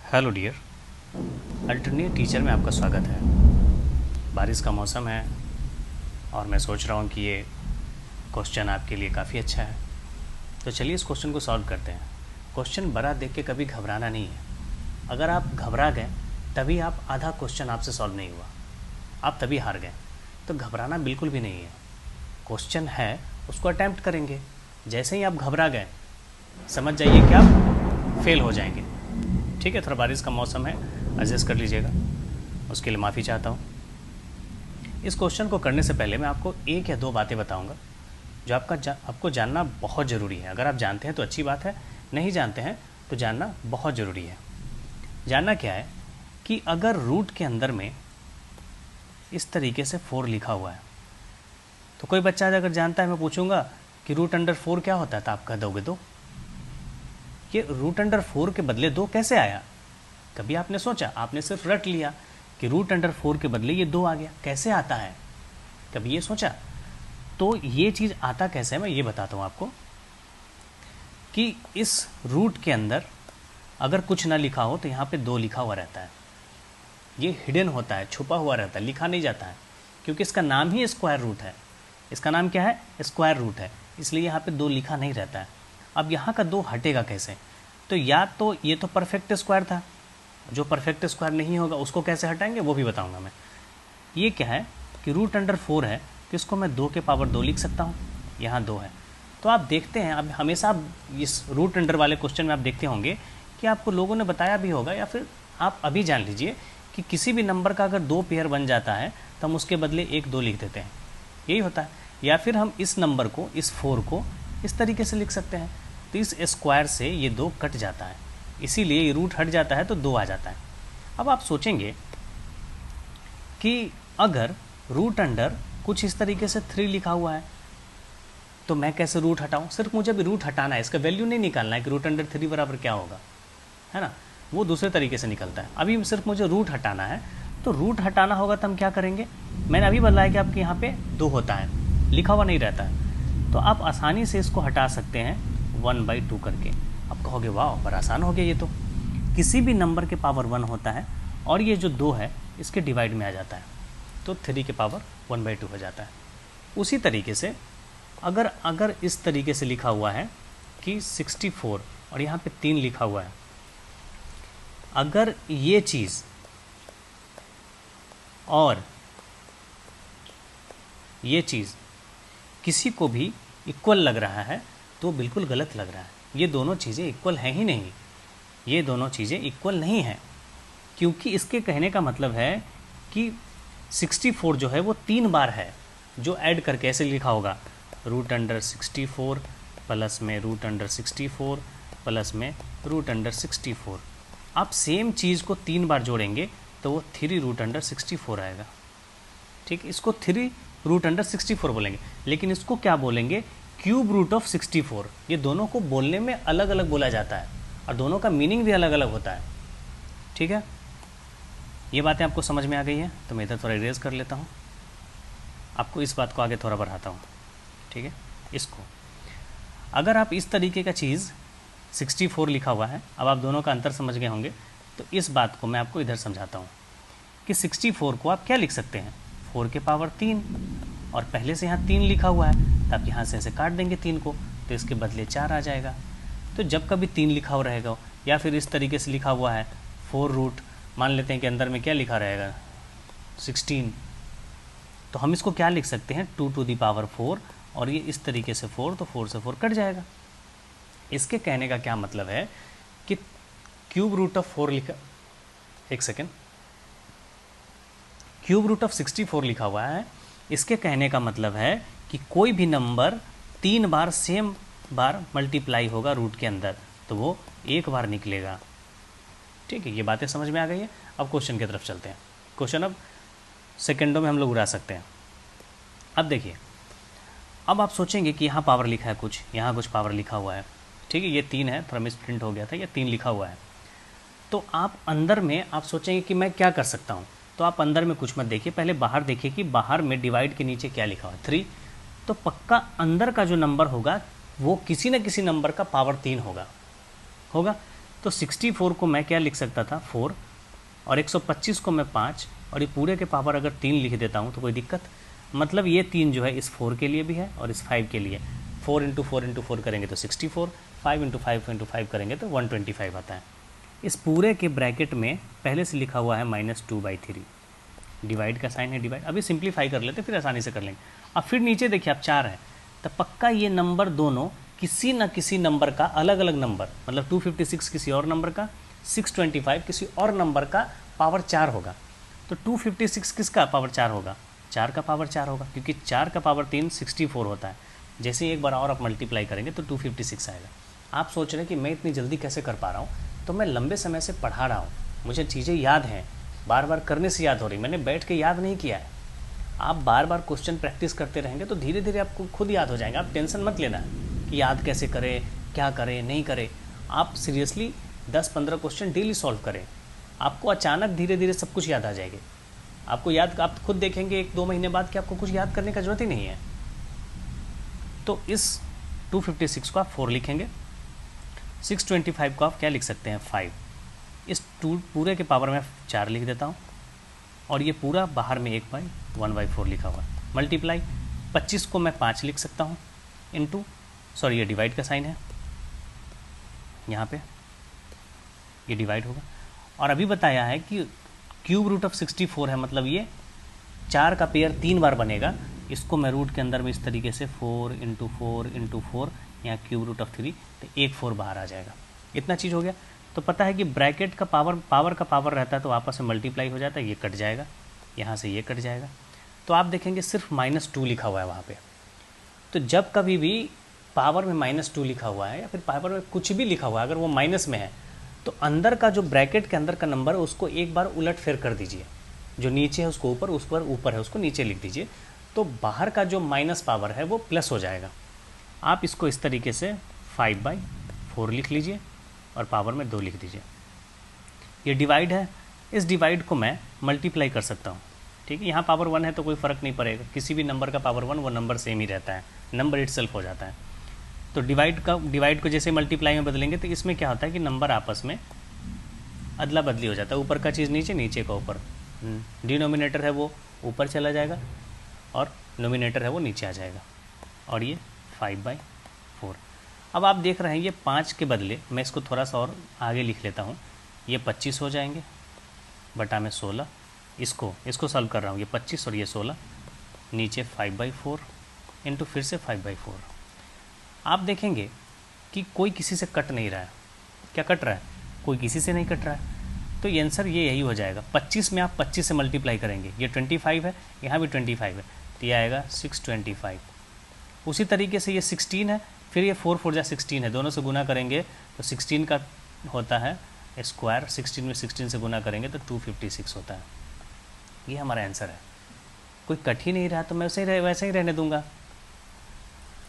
Hello dear. Alternate teacher में आपका स्वागत है। बारिश का मौसम है और मैं सोच रहा हूँ कि ये क्वेश्चन आपके लिए काफ़ी अच्छा है। तो चलिए इस क्वेश्चन को सॉल्व करते हैं। क्वेश्चन बड़ा देख के कभी घबराना नहीं है। अगर आप घबरा गए तभी आप आधा क्वेश्चन आपसे सॉल्व नहीं हुआ, आप तभी हार गए। तो घबराना बिल्कुल भी नहीं है। क्वेश्चन है, उसको अटैम्प्ट करेंगे। जैसे ही आप घबरा गए समझ जाइए कि आप फेल हो जाएंगे। ठीक है, थोड़ा बारिश का मौसम है, एडजस्ट कर लीजिएगा, उसके लिए माफ़ी चाहता हूँ। इस क्वेश्चन को करने से पहले मैं आपको एक या दो बातें बताऊंगा जो आपको जानना बहुत ज़रूरी है। अगर आप जानते हैं तो अच्छी बात है, नहीं जानते हैं तो जानना बहुत ज़रूरी है। जानना क्या है कि अगर रूट के अंदर में इस तरीके से 4 लिखा हुआ है तो कोई बच्चा अगर जानता है, मैं पूछूंगा कि रूट अंडर 4 क्या होता है, तो आप कह दोगे 2। ये रूट अंडर 4 के बदले 2 कैसे आया? कभी आपने सोचा? आपने सिर्फ रट लिया कि रूट अंडर 4 के बदले ये 2 आ गया। कैसे आता है, कभी ये सोचा? तो ये चीज़ आता कैसे है मैं ये बताता हूँ आपको कि इस रूट के अंदर अगर कुछ ना लिखा हो तो यहाँ पे 2 लिखा हुआ रहता है। ये हिडन होता है, छुपा हुआ रहता है, लिखा नहीं जाता है, क्योंकि इसका नाम ही स्क्वायर रूट है। इसका नाम क्या है? स्क्वायर रूट है, इसलिए यहाँ पे 2 लिखा नहीं रहता है। अब यहाँ का 2 हटेगा कैसे? तो या तो ये तो परफेक्ट स्क्वायर था, जो परफेक्ट स्क्वायर नहीं होगा उसको कैसे हटाएंगे वो भी बताऊंगा मैं। ये क्या है कि रूट अंडर 4 है, तो इसको मैं 2 के पावर 2 लिख सकता हूँ। यहाँ 2 है, तो आप देखते हैं, अब हमेशा आप इस रूट अंडर वाले क्वेश्चन में आप देखते होंगे कि आपको लोगों ने बताया भी होगा, या फिर आप अभी जान लीजिए कि किसी भी नंबर का अगर 2 पेयर बन जाता है तो हम उसके बदले 1 2 लिख देते हैं, यही होता है। या फिर हम इस नंबर को, इस 4 को इस तरीके से लिख सकते हैं, तो इस स्क्वायर से ये 2 कट जाता है, इसीलिए ये रूट हट जाता है तो 2 आ जाता है। अब आप सोचेंगे कि अगर रूट अंडर कुछ इस तरीके से 3 लिखा हुआ है तो मैं कैसे रूट हटाऊं? सिर्फ मुझे भी रूट हटाना है, इसका वैल्यू नहीं निकालना है कि रूट अंडर 3 बराबर क्या होगा, है ना, वो दूसरे तरीके से निकलता है। अभी सिर्फ मुझे रूट हटाना है, तो रूट हटाना होगा तो हम क्या करेंगे? मैंने अभी बताया कि आपके यहाँ पे 2 होता है, लिखा हुआ नहीं रहता है, तो आप आसानी से इसको हटा सकते हैं 1/2 करके। आप कहोगे वाह बड़ा आसान हो गया, ये तो किसी भी नंबर के पावर 1 होता है और ये जो 2 है इसके डिवाइड में आ जाता है, तो 3 के पावर 1/2 हो जाता है। उसी तरीके से अगर इस तरीके से लिखा हुआ है कि 64 और यहाँ पे 3 लिखा हुआ है, अगर ये चीज़ और ये चीज़ किसी को भी इक्वल लग रहा है तो बिल्कुल गलत लग रहा है। ये दोनों चीज़ें इक्वल हैं ही नहीं, ये दोनों चीज़ें इक्वल नहीं हैं, क्योंकि इसके कहने का मतलब है कि 64 जो है वो 3 बार है, जो ऐड करके ऐसे लिखा होगा रूट अंडर 64 प्लस में रूट अंडर 64 प्लस में रूट अंडर 64। आप सेम चीज़ को 3 बार जोड़ेंगे तो वो 3 रूट अंडर 64 आएगा। ठीक, इसको 3 रूट अंडर 64 बोलेंगे, लेकिन इसको क्या बोलेंगे? Cube root of 64। ये दोनों को बोलने में अलग अलग बोला जाता है और दोनों का मीनिंग भी अलग अलग होता है। ठीक है, ये बातें आपको समझ में आ गई है, तो मैं इधर थोड़ा इरेज कर लेता हूँ, आपको इस बात को आगे थोड़ा बढ़ाता हूँ। ठीक है, इसको अगर आप इस तरीके का चीज़ 64 लिखा हुआ है, अब आप दोनों का अंतर समझ गए होंगे, तो इस बात को मैं आपको इधर समझाता हूँ कि 64 को आप क्या लिख सकते हैं? 4 के पावर 3, और पहले से यहाँ 3 लिखा हुआ है तो आप यहाँ से ऐसे काट देंगे 3 को, तो इसके बदले 4 आ जाएगा। तो जब कभी 3 लिखा हुआ रहेगा, या फिर इस तरीके से लिखा हुआ है 4 रूट, मान लेते हैं कि अंदर में क्या लिखा रहेगा 16, तो हम इसको क्या लिख सकते हैं 2 टू दी पावर 4, और ये इस तरीके से 4, तो 4 से 4 कट जाएगा। इसके कहने का क्या मतलब है कि क्यूब रूट ऑफ 4 लिखा, एक सेकेंड, क्यूब रूट ऑफ 64 लिखा हुआ है, इसके कहने का मतलब है कि कोई भी नंबर 3 बार सेम बार मल्टीप्लाई होगा रूट के अंदर तो वो 1 बार निकलेगा। ठीक है, ये बातें समझ में आ गई है। अब क्वेश्चन की तरफ चलते हैं। क्वेश्चन अब सेकेंडों में हम लोग उड़ा सकते हैं। अब देखिए, अब आप सोचेंगे कि यहाँ पावर लिखा है कुछ, यहाँ कुछ पावर लिखा हुआ है। ठीक है, ये 3 है, थोड़ा मिस प्रिंट हो गया था, ये 3 लिखा हुआ है, तो आप अंदर में आप सोचेंगे कि मैं क्या कर सकता हूँ, तो आप अंदर में कुछ मत देखिए, पहले बाहर देखिए कि बाहर में डिवाइड के नीचे क्या लिखा हुआ है 3, तो पक्का अंदर का जो नंबर होगा वो किसी न किसी नंबर का पावर 3 होगा। तो 64 को मैं क्या लिख सकता था 4, और 125 को मैं 5, और ये पूरे के पावर अगर 3 लिख देता हूँ तो कोई दिक्कत, मतलब ये 3 जो है इस 4 के लिए भी है और इस 5 के लिए। 4 इंटू 4 इंटू 4 करेंगे तो 64, 5 इंटू 5 इंटू 5 करेंगे तो 125 आता है। इस पूरे के ब्रैकेट में पहले से लिखा हुआ है -2/3, डिवाइड का साइन है, डिवाइड। अभी सिंप्लीफाई कर लेते फिर आसानी से कर लेंगे। अब फिर नीचे देखिए आप 4 है, तो पक्का ये नंबर दोनों किसी न किसी नंबर का अलग अलग नंबर, मतलब 256 किसी और नंबर का, 625 किसी और नंबर का पावर 4 होगा। तो 256 किसका पावर 4 होगा? 4 का पावर 4 होगा, क्योंकि 4 का पावर 3 64 होता है। जैसे ही एक बार और आप मल्टीप्लाई करेंगे तो 256 आएगा। आप सोच रहे हैं कि मैं इतनी जल्दी कैसे कर पा रहा हूँ, तो मैं लंबे समय से पढ़ा रहा हूँ, मुझे चीज़ें याद हैं, बार बार करने से याद हो रही, मैंने बैठ के याद नहीं किया है। आप बार बार क्वेश्चन प्रैक्टिस करते रहेंगे तो धीरे धीरे आपको खुद याद हो जाएगा। आप टेंशन मत लेना कि याद कैसे करें, क्या करें, नहीं करें। आप सीरियसली 10-15 क्वेश्चन डेली सॉल्व करें, आपको अचानक धीरे धीरे सब कुछ याद आ जाएगी। आपको याद, आप खुद देखेंगे 1-2 महीने बाद कि आपको कुछ याद करने का जरूरत ही नहीं है। तो इस 256 को आप 4 लिखेंगे, 625 को आप क्या लिख सकते हैं 5। इस पूरे के पावर में 4 लिख देता हूँ, और ये पूरा बाहर में 1/4 लिखा हुआ है। मल्टीप्लाई 25 को मैं 5 लिख सकता हूँ, इंटू, सॉरी ये डिवाइड का साइन है, यहाँ पे ये डिवाइड होगा। और अभी बताया है कि क्यूब रूट ऑफ 64 है, मतलब ये 4 का पेयर 3 बार बनेगा। इसको मैं रूट के अंदर में इस तरीके से 4 इंटू 4 इंटू 4, यहाँ क्यूब रूट ऑफ 3, तो 1 4 बाहर आ जाएगा। इतना चीज़ हो गया। तो पता है कि ब्रैकेट का पावर का पावर रहता है तो आपस में मल्टीप्लाई हो जाता है, ये कट जाएगा, यहाँ से ये कट जाएगा। तो आप देखेंगे सिर्फ -2 लिखा हुआ है वहाँ पे। तो जब कभी भी पावर में -2 लिखा हुआ है या फिर पावर में कुछ भी लिखा हुआ है, अगर वो माइनस में है, तो अंदर का जो ब्रैकेट के अंदर का नंबर है उसको एक बार उलट फेर कर दीजिए। जो नीचे है उसको ऊपर, उस पर ऊपर है उसको नीचे लिख दीजिए, तो बाहर का जो माइनस पावर है वो प्लस हो जाएगा। आप इसको इस तरीके से 5/4 लिख लीजिए और पावर में 2 लिख दीजिए। ये डिवाइड है, इस डिवाइड को मैं मल्टीप्लाई कर सकता हूँ, ठीक है। यहाँ पावर 1 है तो कोई फ़र्क नहीं पड़ेगा, किसी भी नंबर का पावर 1 वो नंबर सेम ही रहता है, नंबर इटसेल्फ हो जाता है। तो डिवाइड को जैसे मल्टीप्लाई में बदलेंगे तो इसमें क्या होता है कि नंबर आपस में अदला बदली हो जाता है, ऊपर का चीज़ नीचे, नीचे का ऊपर। डिनोमिनेटर है वो ऊपर चला जाएगा और नोमिनेटर है वो नीचे आ जाएगा, और ये 5/4। अब आप देख रहे हैं ये 5 के बदले मैं इसको थोड़ा सा और आगे लिख लेता हूँ, ये 25 हो जाएंगे बटा में 16। इसको सॉल्व कर रहा हूँ, ये 25 और ये 16, नीचे 5/4 इंटू फिर से 5/4। आप देखेंगे कि कोई किसी से कट नहीं रहा है। क्या कट रहा है? कोई किसी से नहीं कट रहा है। तो ये आंसर ये यही हो जाएगा। 25 में आप 25 से मल्टीप्लाई करेंगे, ये 25 है, यहाँ भी 25 है, तो ये आएगा 625। उसी तरीके से ये 16 है, फिर ये 4 4 16 है, दोनों से गुना करेंगे तो 16 का होता है स्क्वायर, 16 में 16 से गुना करेंगे तो 256 होता है। ये हमारा आंसर है। कोई कट ही नहीं रहा तो मैं वैसे ही रहने दूंगा।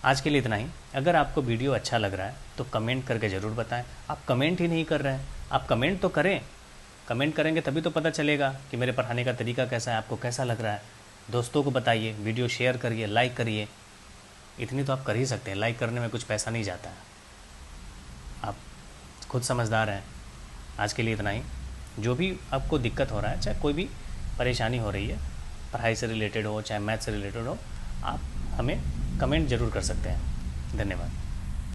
आज के लिए इतना ही। अगर आपको वीडियो अच्छा लग रहा है तो कमेंट करके ज़रूर बताएं। आप कमेंट ही नहीं कर रहे हैं, आप कमेंट तो करें। कमेंट करेंगे तभी तो पता चलेगा कि मेरे पढ़ाने का तरीका कैसा है, आपको कैसा लग रहा है। दोस्तों को बताइए, वीडियो शेयर करिए, लाइक करिए। इतनी तो आप कर ही सकते हैं, लाइक करने में कुछ पैसा नहीं जाता है, आप खुद समझदार हैं। आज के लिए इतना ही। जो भी आपको दिक्कत हो रहा है, चाहे कोई भी परेशानी हो रही है, पढ़ाई से रिलेटेड हो चाहे मैथ से रिलेटेड हो, आप हमें कमेंट ज़रूर कर सकते हैं। धन्यवाद।